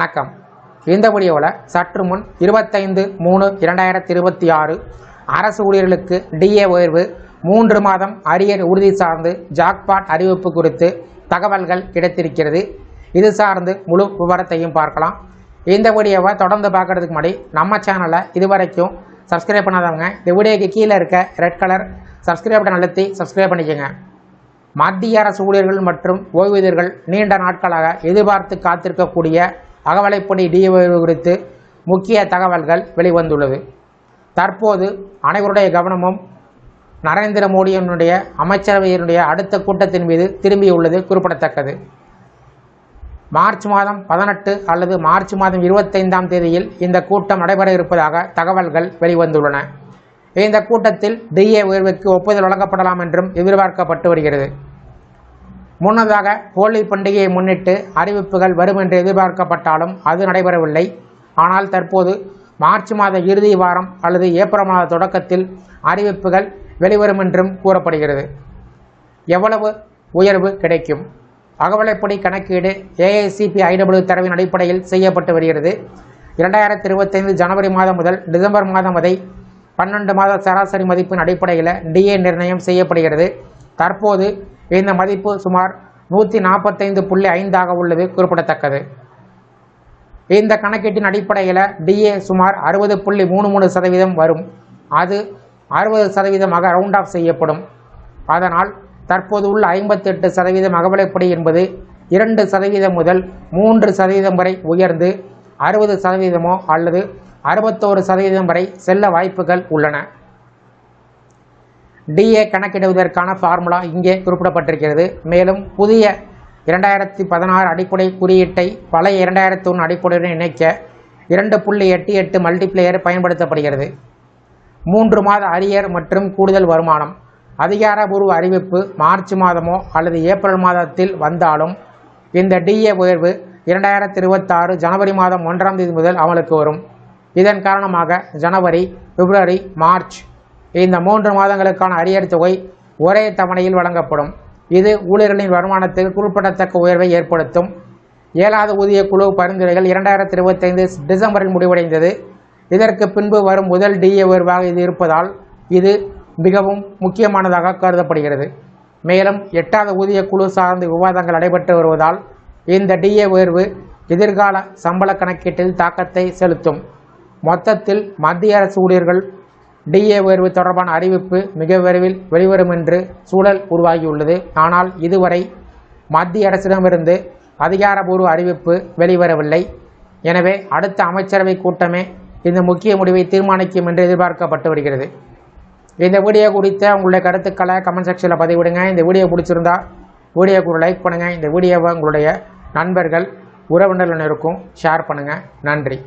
வணக்கம். இந்த வீடியோவில் சற்று முன் 25/3/2026 அரசு ஊழியர்களுக்கு டிஏ உயர்வு 3 மாதம் அரியர் உறுதி சார்ந்து ஜாக்பாட் அறிவிப்பு குறித்து தகவல்கள் கிடைத்திருக்கிறது. இது சார்ந்து முழு விவரத்தையும் பார்க்கலாம். இந்த வீடியோவை தொடர்ந்து பார்க்கறதுக்கு முன்னாடி நம்ம சேனலை இதுவரைக்கும் சப்ஸ்கிரைப் பண்ணாதவங்க இந்த வீடியோக்கு கீழே இருக்க ரெட் கலர் சப்ஸ்கிரைப் பட்டன் அழுத்தி சப்ஸ்கிரைப் பண்ணிக்கோங்க. மத்திய அரசு ஊழியர்கள் மற்றும் ஓய்வூதியர்கள் நீண்ட நாட்களாக எதிர்பார்த்து காத்திருக்கக்கூடிய அகவலைப்படி டிஏ உயர்வு குறித்து முக்கிய தகவல்கள் வெளிவந்துள்ளது. தற்போது அனைவருடைய கவனமும் நரேந்திர மோடியினுடைய அமைச்சரவையினுடைய அடுத்த கூட்டத்தின் மீது திரும்பியுள்ளது குறிப்பிடத்தக்கது. மார்ச் மாதம் 18 அல்லது மார்ச் மாதம் 25ஆம் தேதியில் இந்த கூட்டம் நடைபெற இருப்பதாக தகவல்கள் வெளிவந்துள்ளன. இந்த கூட்டத்தில் டிஏ உயர்வுக்கு ஒப்புதல் வழங்கப்படலாம் என்றும் எதிர்பார்க்கப்பட்டு வருகிறது. முன்னதாக ஹோலி பண்டிகையை முன்னிட்டு அறிவிப்புகள் வரும் என்று எதிர்பார்க்கப்பட்டாலும் அது நடைபெறவில்லை. ஆனால் தற்போது மார்ச் மாத இறுதி வாரம் அல்லது ஏப்ரல் மாத தொடக்கத்தில் அறிவிப்புகள் வெளிவரும் என்றும் கூறப்படுகிறது. எவ்வளவு உயர்வு கிடைக்கும்? அகவலைப்படி கணக்கீடு AICPIW தரவின் அடிப்படையில் செய்யப்பட்டு வருகிறது. 2025 ஜனவரி மாதம் முதல் டிசம்பர் மாதம் வரை 12 மாத சராசரி மதிப்பின் அடிப்படையில் டிஏ நிர்ணயம் செய்யப்படுகிறது. தற்போது இந்த மதிப்பு சுமார் 145.5 உள்ளது குறிப்பிடத்தக்கது. இந்த கணக்கீட்டின் அடிப்படையில் டிஏ சுமார் 60.33% வரும். அது 60% ரவுண்ட் ஆஃப் செய்யப்படும். அதனால் தற்போது உள்ள 58% அகவலைப்படி என்பது 2% முதல் 3% வரை உயர்ந்து 60% அல்லது 61% வரை செல்ல வாய்ப்புகள் உள்ளன. டிஏ கணக்கிடுவதற்கான ஃபார்முலா இங்கே குறிப்பிடப்பட்டிருக்கிறது. மேலும் புதிய 2016 அடிப்படை குறியீட்டை பழைய 2001 அடிப்படையுடன் இணைக்க 2.88 மல்டிப்ளையர் பயன்படுத்தப்படுகிறது. 3 மாத அரியர் மற்றும் கூடுதல் வருமானம் அதிகாரப்பூர்வ அறிவிப்பு மார்ச் மாதமோ அல்லது ஏப்ரல் மாதத்தில் வந்தாலும் இந்த டிஏ உயர்வு 2026 ஜனவரி மாதம் 1ஆம் தேதி முதல் அமலுக்கு வரும். இதன் காரணமாக ஜனவரி, பிப்ரவரி, மார்ச் இந்த 3 மாதங்களுக்கான அரியர் தொகை ஒரே தவணையில் வழங்கப்படும். இது ஊழியர்களின் வருமானத்தில் குறிப்பிடத்தக்க உயர்வை ஏற்படுத்தும். 7வது ஊதிய குழு பரிந்துரைகள் 2025 டிசம்பரில் முடிவடைந்தது. இதற்கு பின்பு வரும் முதல் டிஏ உயர்வாக இது இருப்பதால் இது மிகவும் முக்கியமானதாக கருதப்படுகிறது. மேலும் 8வது ஊதிய குழு சார்ந்த விவாதங்கள் நடைபெற்று வருவதால் இந்த டிஏ உயர்வு எதிர்கால சம்பள கணக்கீட்டில் தாக்கத்தை செலுத்தும். மொத்தத்தில் மத்திய அரசு ஊழியர்கள் டிஏ உயர்வு தொடர்பான அறிவிப்பு மிக விரைவில் வெளிவரும் என்று சூழல் உருவாகியுள்ளது. ஆனால் இதுவரை மத்திய அரசிடமிருந்து அதிகாரப்பூர்வ அறிவிப்பு வெளிவரவில்லை. எனவே அடுத்த அமைச்சரவை கூட்டமே இந்த முக்கிய முடிவை தீர்மானிக்கும் என்று எதிர்பார்க்கப்பட்டு வருகிறது. இந்த வீடியோ குறித்த உங்களுடைய கருத்துக்களை கமெண்ட் செக்ஷனில் பதிவிடுங்க. இந்த வீடியோ பிடிச்சிருந்தா வீடியோக்கு ஒரு லைக் பண்ணுங்கள். இந்த வீடியோவை உங்களுடைய நண்பர்கள் உறவினர்களுக்கும் ஷேர் பண்ணுங்கள். நன்றி.